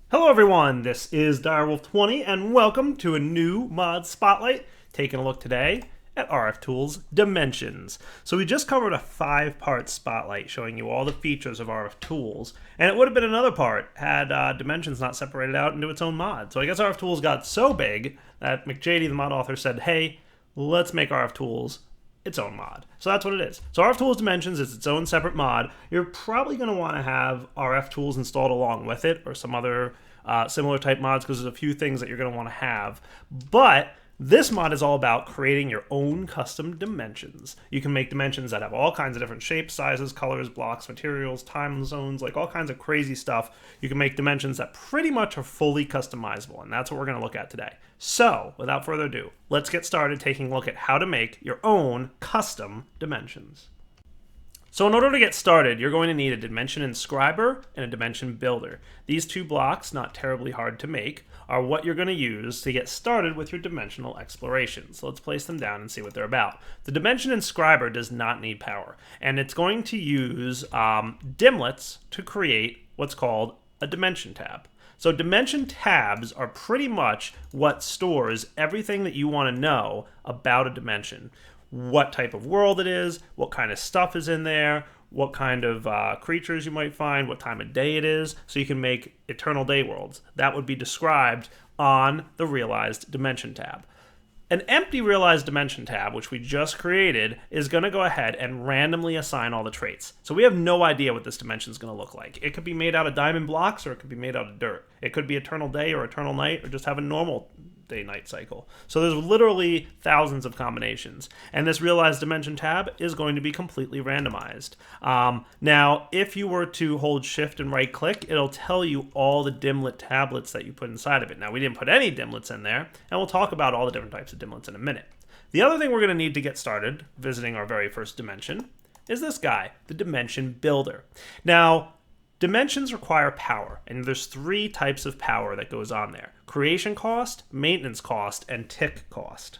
Hello everyone, this is Direwolf20 and welcome to a new mod spotlight. Taking a look today at RFTools Dimensions. So we just covered a 5-part spotlight showing you all the features of RFTools, and it would have been another part had Dimensions not separated out into its own mod. So I guess RFTools got so big that McJady, the mod author, said, hey, let's make RFTools its own mod. So that's what it is. So RFTools Dimensions is its own separate mod. You're probably going to want to have RFTools installed along with it or some other similar type mods because there's a few things that you're going to want to have. But this mod is all about creating your own custom dimensions. You can make dimensions that have all kinds of different shapes, sizes, colors, blocks, materials, time zones, like all kinds of crazy stuff. You can make dimensions that pretty much are fully customizable, and that's what we're going to look at today. So, without further ado, let's get started taking a look at how to make your own custom dimensions. So in order to get started, you're going to need a dimension inscriber and a dimension builder. These two blocks, not terribly hard to make, are what you're going to use to get started with your dimensional exploration. So let's place them down and see what they're about. The dimension inscriber does not need power, and it's going to use Dimlits to create what's called a dimension tab. So dimension tabs are pretty much what stores everything that you want to know about a dimension. What type of world it is, what kind of stuff is in there, what kind of creatures you might find, what time of day it is, so you can make eternal day worlds. That would be described on the Realized Dimension tab. An empty Realized Dimension tab, which we just created, is going to go ahead and randomly assign all the traits. So we have no idea what this dimension is going to look like. It could be made out of diamond blocks, or it could be made out of dirt. It could be eternal day or eternal night, or just have a normal day-night cycle. So there's literally thousands of combinations. And this Realized Dimension tab is going to be completely randomized. Now, if you were to hold Shift and right-click, it'll tell you all the Dimlit tablets that you put inside of it. Now, we didn't put any Dimlits in there, and we'll talk about all the different types of Dimlits in a minute. The other thing we're going to need to get started, visiting our very first dimension, is this guy, the Dimension Builder. Now, dimensions require power, and there's 3 types of power that goes on there. Creation cost, maintenance cost, and tick cost.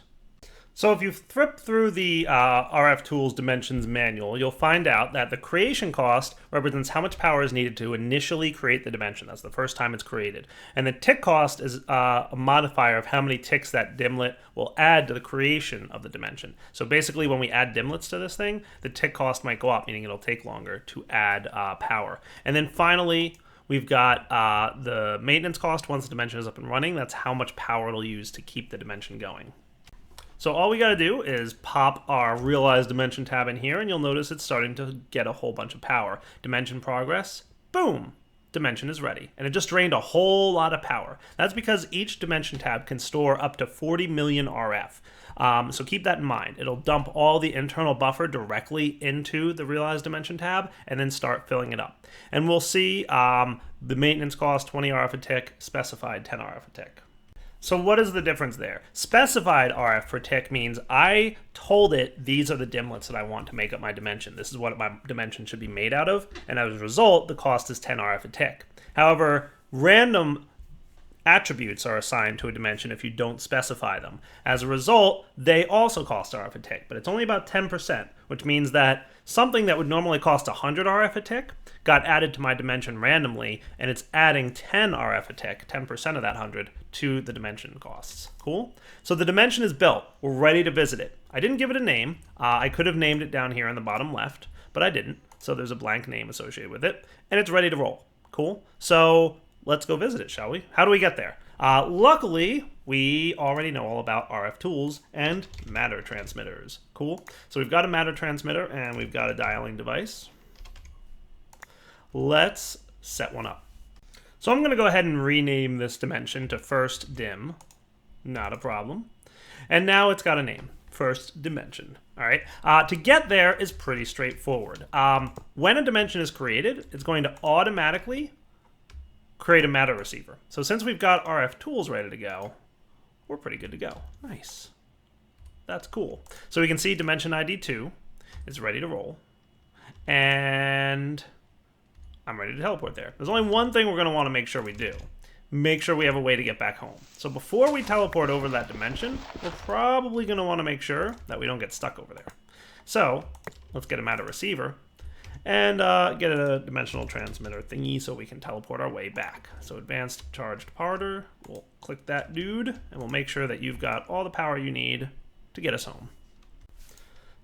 So if you flip through the RFTools Dimensions manual, you'll find out that the creation cost represents how much power is needed to initially create the dimension. That's the first time it's created. And the tick cost is a modifier of how many ticks that Dimlit will add to the creation of the dimension. So basically when we add Dimlits to this thing, the tick cost might go up, meaning it'll take longer to add power. And then finally, we've got the maintenance cost once the dimension is up and running. That's how much power it'll use to keep the dimension going. So all we got to do is pop our Realized Dimension tab in here, and you'll notice it's starting to get a whole bunch of power. Dimension progress, boom, dimension is ready. And it just drained a whole lot of power. That's because each dimension tab can store up to 40 million RF. So keep that in mind. It'll dump all the internal buffer directly into the Realized Dimension tab and then start filling it up. And we'll see the maintenance cost, 20 RF a tick, specified 10 RF a tick. So what is the difference there? Specified RF per tick means I told it these are the Dimlits that I want to make up my dimension. This is what my dimension should be made out of, and as a result, the cost is 10 RF a tick. However, random attributes are assigned to a dimension if you don't specify them. As a result, they also cost RF a tick, but it's only about 10%, which means that something that would normally cost 100 RF a tick got added to my dimension randomly, and it's adding 10 RF a tick, 10% of that 100, to the dimension costs. Cool? So the dimension is built. We're ready to visit it. I didn't give it a name. I could have named it down here on the bottom left, but I didn't. So there's a blank name associated with it, and it's ready to roll. Cool? So let's go visit it, shall we? How do we get there? Luckily, we already know all about RFTools and matter transmitters. Cool? So we've got a matter transmitter, and we've got a dialing device. Let's set one up. So I'm going to go ahead and rename this dimension to First Dim. Not a problem. And now it's got a name. First Dimension. All right. To get there is pretty straightforward. When a dimension is created, it's going to automatically create a matter receiver. So since we've got RFTools ready to go, we're pretty good to go. Nice. That's cool. So we can see dimension ID 2 is ready to roll. And I'm ready to teleport there. There's only one thing we're going to want to make sure we do. Make sure we have a way to get back home. So before we teleport over that dimension, we're probably going to want to make sure that we don't get stuck over there. So let's get a matter receiver. and get a dimensional transmitter thingy so we can teleport our way back. So advanced charged parter, we'll click that dude, and we'll make sure that you've got all the power you need to get us home.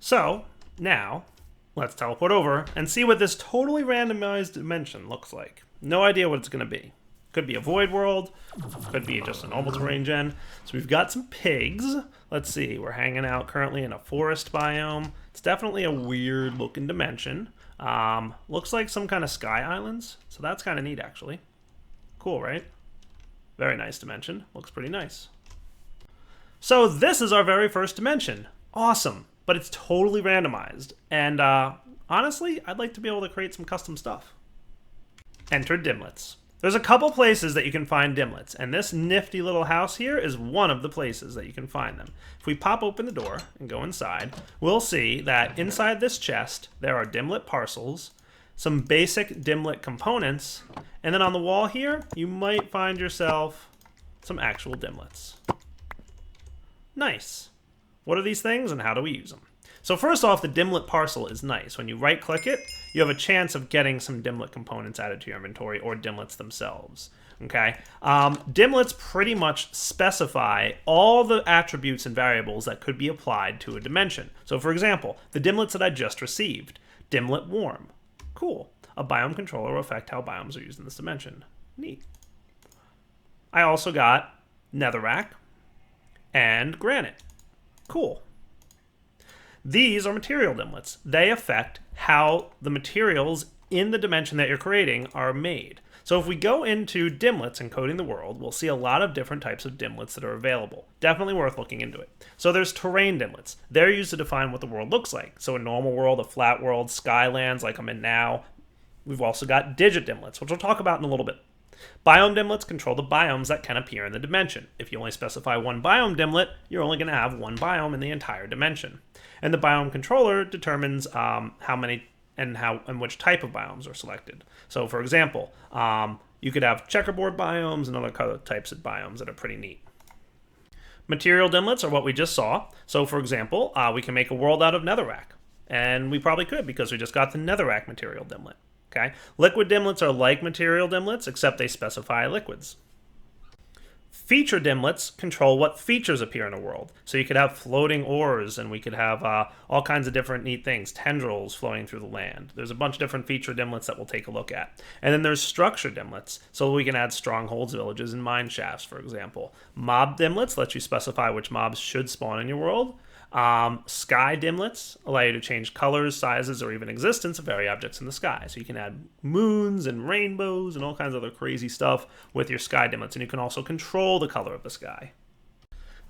So now let's teleport over and see what this totally randomized dimension looks like. No idea what it's going to be. Could be a void world, could be just a normal terrain gen. So we've got some pigs. Let's see, we're hanging out currently in a forest biome. It's definitely a weird looking dimension. Looks like some kind of sky islands, so that's kind of neat actually. Cool, right? Very nice dimension, looks pretty nice. So this is our very first dimension. Awesome, but it's totally randomized. And honestly, I'd like to be able to create some custom stuff. Enter Dimlits. There's a couple places that you can find Dimlits, and this nifty little house here is one of the places that you can find them. If we pop open the door and go inside, we'll see that inside this chest there are Dimlit parcels, some basic Dimlit components, and then on the wall here you might find yourself some actual Dimlits. Nice. What are these things and how do we use them? So first off, the Dimlit parcel is nice. When you right-click it, you have a chance of getting some Dimlit components added to your inventory or Dimlits themselves. Okay, Dimlits pretty much specify all the attributes and variables that could be applied to a dimension. So for example, the Dimlits that I just received, Dimlit Warm. Cool. A biome controller will affect how biomes are used in this dimension. Neat. I also got Netherrack and Granite. Cool. These are material Dimlits. They affect how the materials in the dimension that you're creating are made. So if we go into Dimlits and coding the world, we'll see a lot of different types of Dimlits that are available. Definitely worth looking into it. So there's terrain Dimlits. They're used to define what the world looks like. So a normal world, a flat world, skylands like I'm in now. We've also got digit Dimlits, which we'll talk about in a little bit. Biome Dimlits control the biomes that can appear in the dimension. If you only specify one biome Dimlit, you're only going to have one biome in the entire dimension. And the biome controller determines how many and which type of biomes are selected. So for example, you could have checkerboard biomes and other types of biomes that are pretty neat. Material Dimlits are what we just saw. So for example, we can make a world out of Netherrack. And we probably could because we just got the Netherrack Material Dimlit. Okay? Liquid Dimlits are like Material Dimlits, except they specify liquids. Feature Dimlits control what features appear in a world. So you could have floating ores, and we could have all kinds of different neat things, tendrils flowing through the land. There's a bunch of different feature Dimlits that we'll take a look at. And then there's structure Dimlits, so we can add strongholds, villages, and mine shafts, for example. Mob Dimlits let you specify which mobs should spawn in your world. Sky Dimlits allow you to change colors, sizes, or even existence of very objects in the sky. So you can add moons and rainbows and all kinds of other crazy stuff with your Sky Dimlits, and you can also control the color of the sky.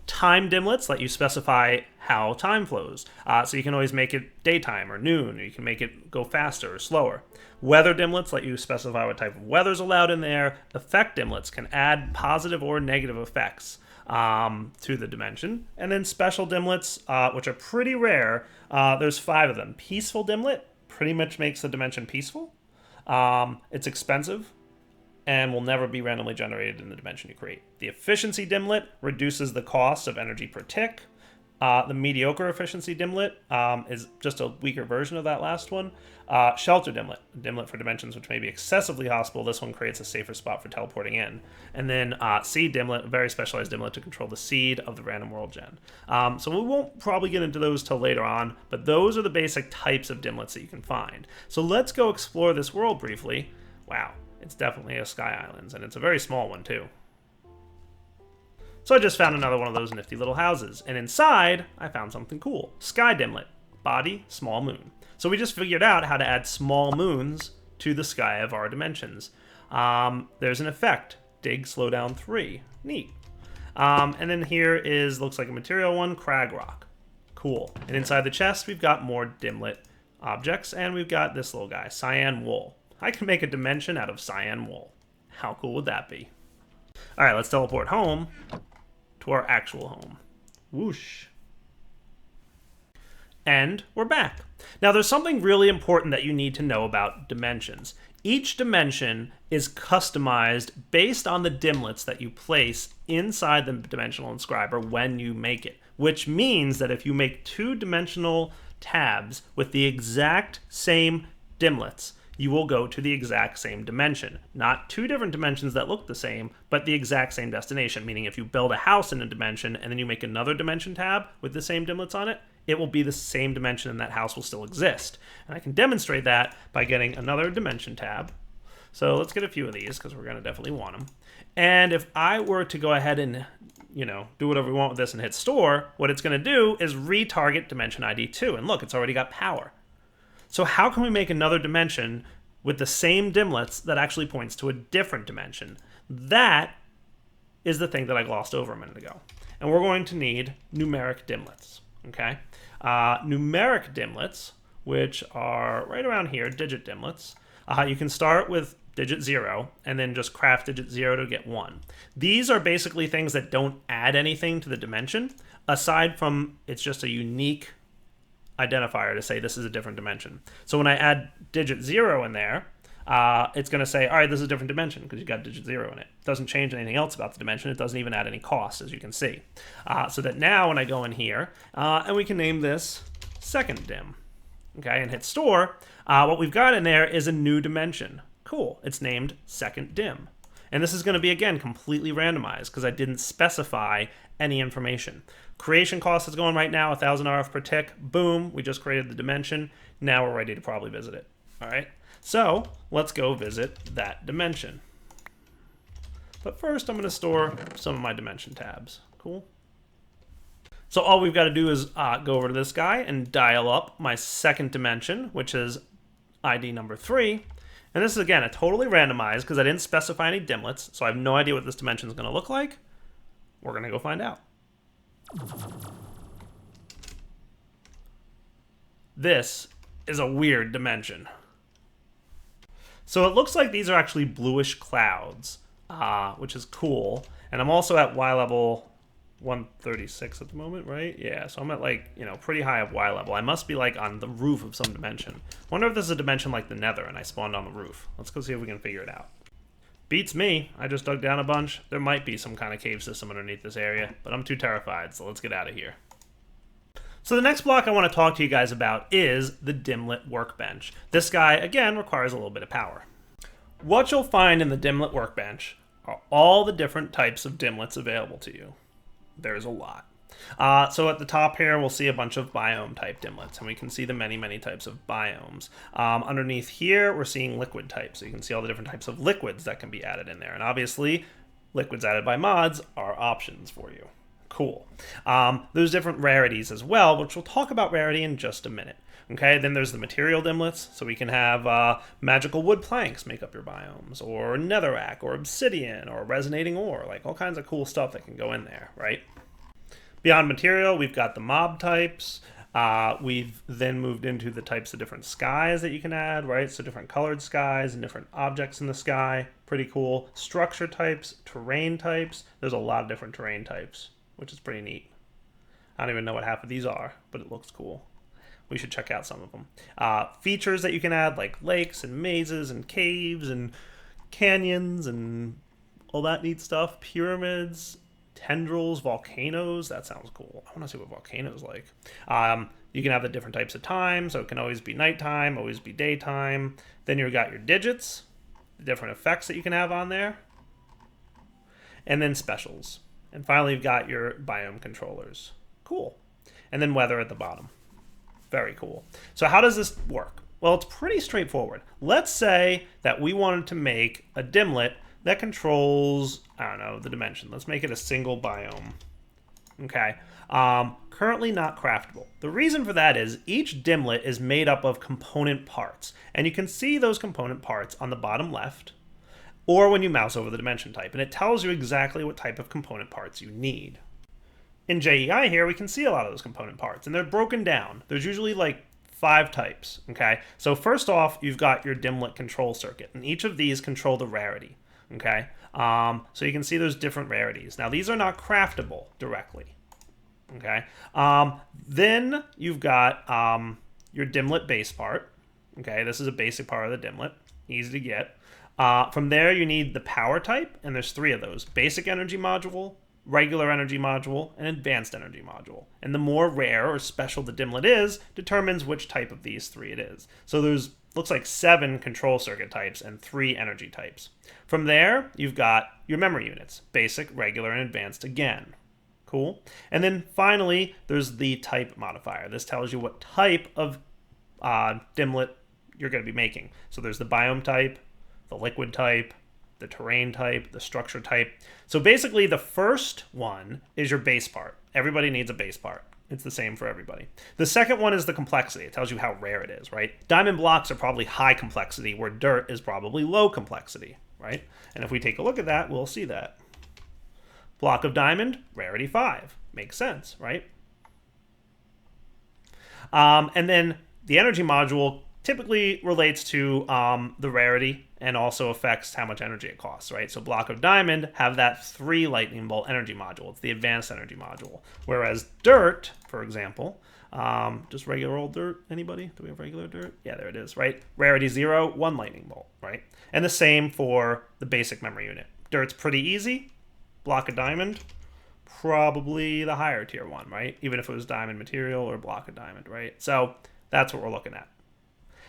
Time Dimlits let you specify how time flows. So you can always make it daytime or noon, or you can make it go faster or slower. Weather Dimlits let you specify what type of weather is allowed in there. Effect Dimlits can add positive or negative effects to the dimension. And then special Dimlits, which are pretty rare, there's 5 of them. Peaceful Dimlit pretty much makes the dimension peaceful. It's expensive and will never be randomly generated in the dimension you create. The Efficiency Dimlit reduces the cost of energy per tick. The Mediocre Efficiency Dimlit is just a weaker version of that last one. Shelter Dimlit, a Dimlit for dimensions which may be excessively hostile. This one creates a safer spot for teleporting in. And then Seed Dimlit, a very specialized Dimlit to control the seed of the random world gen. So we won't probably get into those till later on, but those are the basic types of Dimlits that you can find. So let's go explore this world briefly. Wow, it's definitely a Sky Islands, and it's a very small one too. So I just found another one of those nifty little houses, and inside I found something cool. Sky Dimlit, body, small moon. So we just figured out how to add small moons to the sky of our dimensions. There's an effect, dig slowdown 3, neat. And then here is, looks like a material one, crag rock, cool. And inside the chest we've got more Dimlit objects, and we've got this little guy, cyan wool. I can make a dimension out of cyan wool. How cool would that be? All right, let's teleport home to our actual home. Whoosh. And we're back. Now there's something really important that you need to know about dimensions. Each dimension is customized based on the Dimlits that you place inside the dimensional inscriber when you make it, which means that if you make 2 dimensional tabs with the exact same dimlets, you will go to the exact same dimension. Not two different dimensions that look the same, but the exact same destination. Meaning if you build a house in a dimension and then you make another dimension tab with the same dimlets on it, it will be the same dimension and that house will still exist. And I can demonstrate that by getting another dimension tab. So let's get a few of these because we're going to definitely want them. And if I were to go ahead and do whatever we want with this and hit store, what it's going to do is retarget dimension ID 2. And look, it's already got power. So how can we make another dimension with the same dimlets that actually points to a different dimension? That is the thing that I glossed over a minute ago. And we're going to need numeric dimlets, okay? Numeric dimlets, which are right around here, digit dimlets, you can start with digit 0 and then just craft digit 0 to get 1. These are basically things that don't add anything to the dimension, aside from it's just a unique identifier to say this is a different dimension. So when I add digit 0 in there, it's going to say, all right, this is a different dimension because you got digit 0 in it. It doesn't change anything else about the dimension. It doesn't even add any cost, as you can see. So that now when I go in here, and we can name this second dim, okay, and hit store, what we've got in there is a new dimension. Cool. It's named second dim. And this is going to be, again, completely randomized because I didn't specify any information. Creation cost is going right now, 1,000 RF per tick. Boom, we just created the dimension. Now we're ready to probably visit it. All right, so let's go visit that dimension. But first, I'm going to store some of my dimension tabs. Cool. So all we've got to do is go over to this guy and dial up my second dimension, which is ID number 3. And this is, again, a totally randomized because I didn't specify any dimlets, so I have no idea what this dimension is going to look like. We're going to go find out. This is a weird dimension. So it looks like these are actually bluish clouds, which is cool. And I'm also at Y level 136 at the moment, right? Yeah, so I'm at pretty high of Y level. I must be on the roof of some dimension. Wonder if this is a dimension like the Nether and I spawned on the roof. Let's go see if we can figure it out. Beats me. I just dug down a bunch. There might be some kind of cave system underneath this area, but I'm too terrified, so let's get out of here. So the next block I want to talk to you guys about is the Dimlit Workbench. This guy, again, requires a little bit of power. What you'll find in the Dimlit Workbench are all the different types of dimlets available to you. There's a lot. So at the top here, we'll see a bunch of biome type dimlets, and we can see the many, many types of biomes. Underneath here, we're seeing liquid types. So you can see all the different types of liquids that can be added in there. And obviously, liquids added by mods are options for you. Cool. There's different rarities as well, which we'll talk about rarity in just a minute. Okay, then there's the material dimlets, so we can have magical wood planks make up your biomes, or netherrack, or obsidian, or resonating ore, all kinds of cool stuff that can go in there, right? Beyond material, we've got the mob types. We've then moved into the types of different skies that you can add, right? So different colored skies and different objects in the sky. Pretty cool. Structure types, terrain types. There's a lot of different terrain types, which is pretty neat. I don't even know what half of these are, but it looks cool. We should check out some of them. Features that you can add, like lakes and mazes and caves and canyons and all that neat stuff. Pyramids, tendrils, volcanoes. That sounds cool. I want to see what volcanoes like. You can have the different types of time, so it can always be nighttime, always be daytime. Then you've got your digits, the different effects that you can have on there, and then specials. And finally, you've got your biome controllers. Cool. And then weather at the bottom. Very cool. So how does this work? Well, it's pretty straightforward. Let's say that we wanted to make a dimlet that controls, I don't know, the dimension. Let's make it a single biome. Okay. Currently not craftable. The reason for that is each dimlet is made up of component parts. And you can see those component parts on the bottom left, or when you mouse over the dimension type. And it tells you exactly what type of component parts you need. In JEI here, we can see a lot of those component parts, and they're broken down. There's usually 5 types, okay? So first off, you've got your dimlet control circuit, and each of these control the rarity, okay? So you can see those different rarities. Now, these are not craftable directly, okay? Then you've got your dimlet base part, okay? This is a basic part of the dimlet, easy to get. From there, you need the power type, and there's 3 of those. Basic energy module, regular energy module, and advanced energy module. And the more rare or special the dimlet is, determines which type of these 3 it is. So there's looks like 7 control circuit types and 3 energy types. From there, you've got your memory units, basic, regular, and advanced again. Cool. And then finally, there's the type modifier. This tells you what type of Dimlit you're going to be making. So there's the biome type, the liquid type, the terrain type, the structure type. So basically the first one is your base part. Everybody needs a base part. It's the same for everybody. The second one is the complexity. It tells you how rare it is, right? Diamond blocks are probably high complexity, where dirt is probably low complexity, right? And if we take a look at that, we'll see that. Block of diamond, rarity 5. Makes sense, right? And then the energy module typically relates to the rarity and also affects how much energy it costs, right? So block of diamond have that 3 lightning bolt energy module. It's the advanced energy module. Whereas dirt, for example, just regular old dirt, anybody? Do we have regular dirt? Yeah, there it is, right? Rarity 0, 1 lightning bolt, right? And the same for the basic memory unit. Dirt's pretty easy. Block of diamond, probably the higher tier one, right? Even if it was diamond material or block of diamond, right? So that's what we're looking at.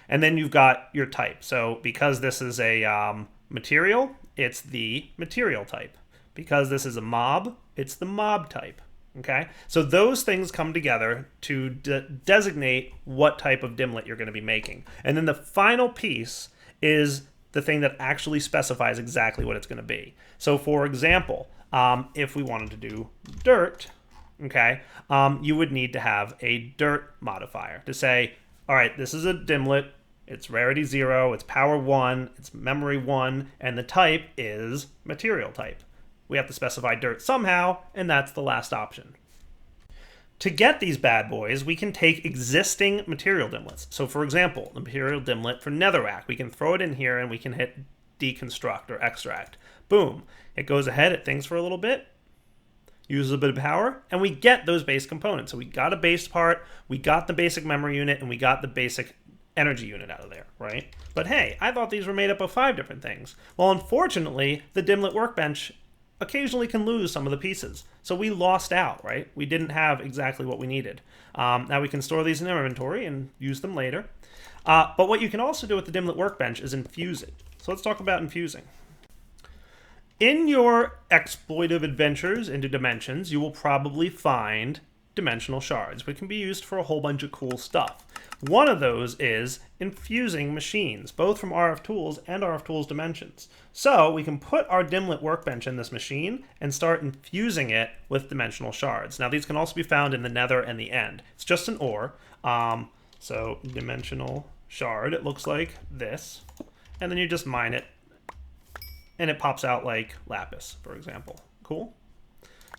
And then you've got your type. So because this is a material, it's the material type. Because this is a mob, it's the mob type. Okay? So those things come together to designate what type of Dimlit you're going to be making. And then the final piece is the thing that actually specifies exactly what it's going to be. So for example, if we wanted to do dirt, okay, you would need to have a dirt modifier to say, all right, this is a Dimlit, it's rarity 0, it's power 1, it's memory 1, and the type is material type. We have to specify dirt somehow, and that's the last option. To get these bad boys, we can take existing material Dimlits. So for example, the material Dimlit for netherrack, we can throw it in here and we can hit deconstruct or extract. Boom. It goes ahead, it thinks for a little bit, uses a bit of power, and we get those base components. So we got a base part, we got the basic memory unit, and we got the basic energy unit out of there, right? But hey, I thought these were made up of 5 different things. Well, unfortunately, the Dimlit Workbench occasionally can lose some of the pieces. So we lost out, right? We didn't have exactly what we needed. Now we can store these in our inventory and use them later. But what you can also do with the Dimlit Workbench is infuse it. So let's talk about infusing. In your exploitive adventures into dimensions, you will probably find dimensional shards, which can be used for a whole bunch of cool stuff. One of those is infusing machines, both from RFTools and RFTools Dimensions. So we can put our Dimlit Workbench in this machine and start infusing it with dimensional shards. Now these can also be found in the nether and the end. It's just an ore. So dimensional shard, it looks like this. And then you just mine it. And it pops out like lapis, for example. Cool?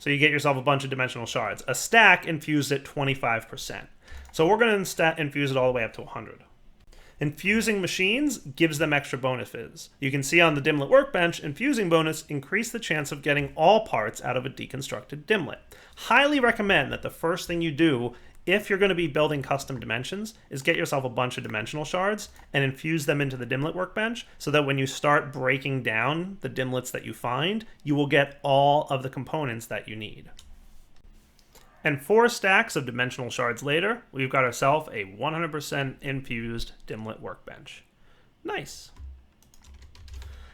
So you get yourself a bunch of dimensional shards. A stack infused at 25%. So we're going to infuse it all the way up to 100. Infusing machines gives them extra bonuses. You can see on the Dimlit Workbench, infusing bonus increase the chance of getting all parts out of a deconstructed Dimlit. Highly recommend that the first thing you do if you're going to be building custom dimensions is get yourself a bunch of dimensional shards and infuse them into the Dimlit Workbench so that when you start breaking down the Dimlits that you find, you will get all of the components that you need. And 4 stacks of dimensional shards later, we've got ourselves a 100% infused Dimlit Workbench. Nice.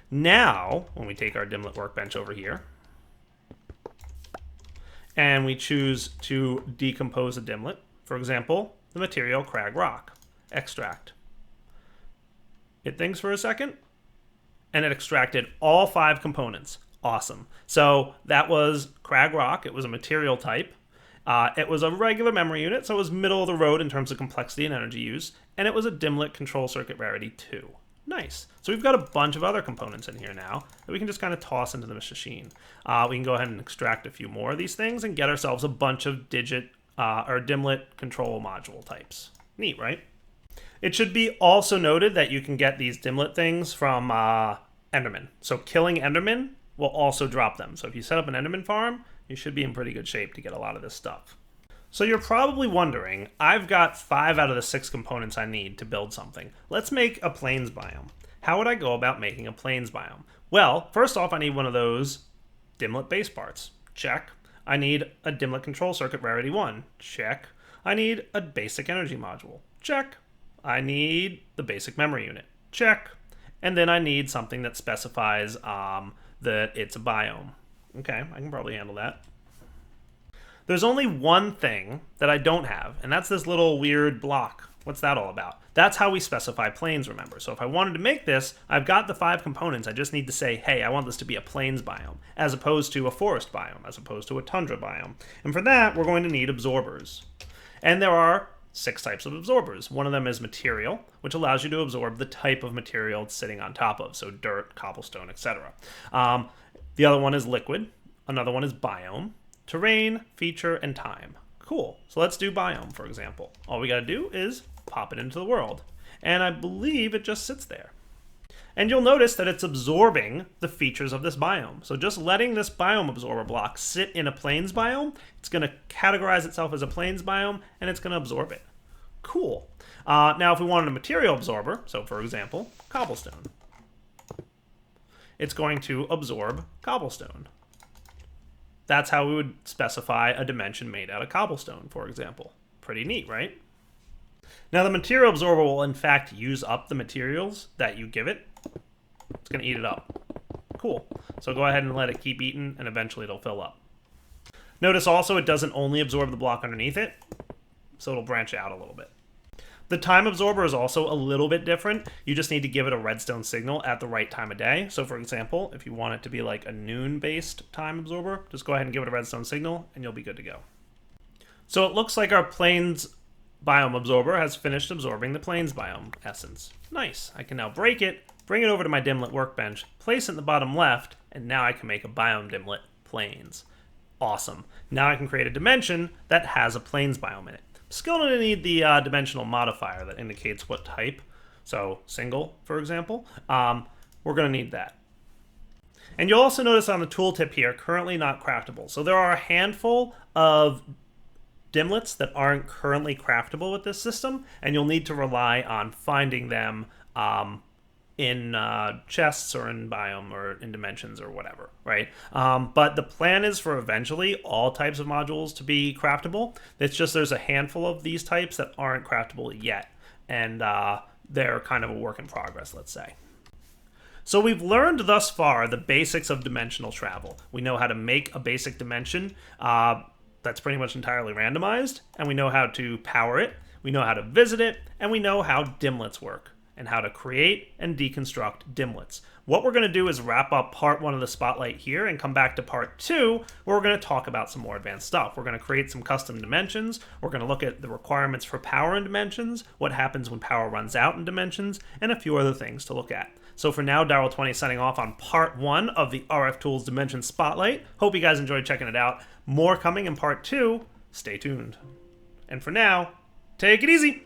Now, when we take our Dimlit Workbench over here, and we choose to decompose a Dimlit, for example, the material crag rock, extract. It thinks for a second, and it extracted all 5 components. Awesome. So that was crag rock. It was a material type. It was a regular memory unit, so it was middle of the road in terms of complexity and energy use, and it was a Dimlit control circuit rarity 2. Nice. So we've got a bunch of other components in here now that we can just kind of toss into the machine. We can go ahead and extract a few more of these things and get ourselves a bunch of Dimlit control module types. Neat, right? It should be also noted that you can get these Dimlit things from Enderman. So killing Enderman will also drop them. So if you set up an Enderman farm, you should be in pretty good shape to get a lot of this stuff. So you're probably wondering, I've got 5 out of the 6 components I need to build something. Let's make a plains biome. How would I go about making a plains biome? Well, first off, I need one of those Dimlit base parts. Check. I need a Dimlit control circuit rarity 1. Check. I need a basic energy module. Check. I need the basic memory unit. Check. And then I need something that specifies that it's a biome. Okay, I can probably handle that. There's only one thing that I don't have, and that's this little weird block. What's that all about? That's how we specify planes, remember. So if I wanted to make this, I've got the 5 components. I just need to say, hey, I want this to be a plains biome, as opposed to a forest biome, as opposed to a tundra biome. And for that, we're going to need absorbers. And there are 6 types of absorbers. One of them is material, which allows you to absorb the type of material it's sitting on top of, so dirt, cobblestone, etc. The other one is liquid. Another one is biome, terrain, feature, and time. Cool. So let's do biome, for example. All we got to do is pop it into the world. And I believe it just sits there. And you'll notice that it's absorbing the features of this biome. So just letting this biome absorber block sit in a plains biome, it's going to categorize itself as a plains biome, and it's going to absorb it. Cool. Now, if we wanted a material absorber, so for example, cobblestone, it's going to absorb cobblestone. That's how we would specify a dimension made out of cobblestone, for example. Pretty neat, right? Now, the material absorber will, in fact, use up the materials that you give it. It's going to eat it up. Cool. So go ahead and let it keep eating, and eventually it'll fill up. Notice also it doesn't only absorb the block underneath it, so it'll branch out a little bit. The time absorber is also a little bit different. You just need to give it a redstone signal at the right time of day. So for example, if you want it to be like a noon-based time absorber, just go ahead and give it a redstone signal, and you'll be good to go. So it looks like our plains biome absorber has finished absorbing the plains biome essence. Nice. I can now break it, bring it over to my Dimlit Workbench, place it in the bottom left, and now I can make a biome Dimlit plains. Awesome. Now I can create a dimension that has a plains biome in it. Still going to need the dimensional modifier that indicates what type. So single, for example. We're going to need that. And you'll also notice on the tooltip here, currently not craftable. So there are a handful of Dimlits that aren't currently craftable with this system, and you'll need to rely on finding them in chests or in biome or in dimensions or whatever, right? But the plan is for eventually all types of modules to be craftable. It's just there's a handful of these types that aren't craftable yet, and they're kind of a work in progress, let's say. So we've learned thus far the basics of dimensional travel. We know how to make a basic dimension that's pretty much entirely randomized, and we know how to power it, we know how to visit it, and we know how Dimlits work, and how to create and deconstruct Dimlits. What we're going to do is wrap up part 1 of the spotlight here and come back to part 2, where we're going to talk about some more advanced stuff. We're going to create some custom dimensions, we're going to look at the requirements for power in dimensions, what happens when power runs out in dimensions, and a few other things to look at. So for now, Darryl20 signing off on part 1 of the RFTools Dimension Spotlight. Hope you guys enjoyed checking it out. More coming in part 2. Stay tuned. And for now, take it easy.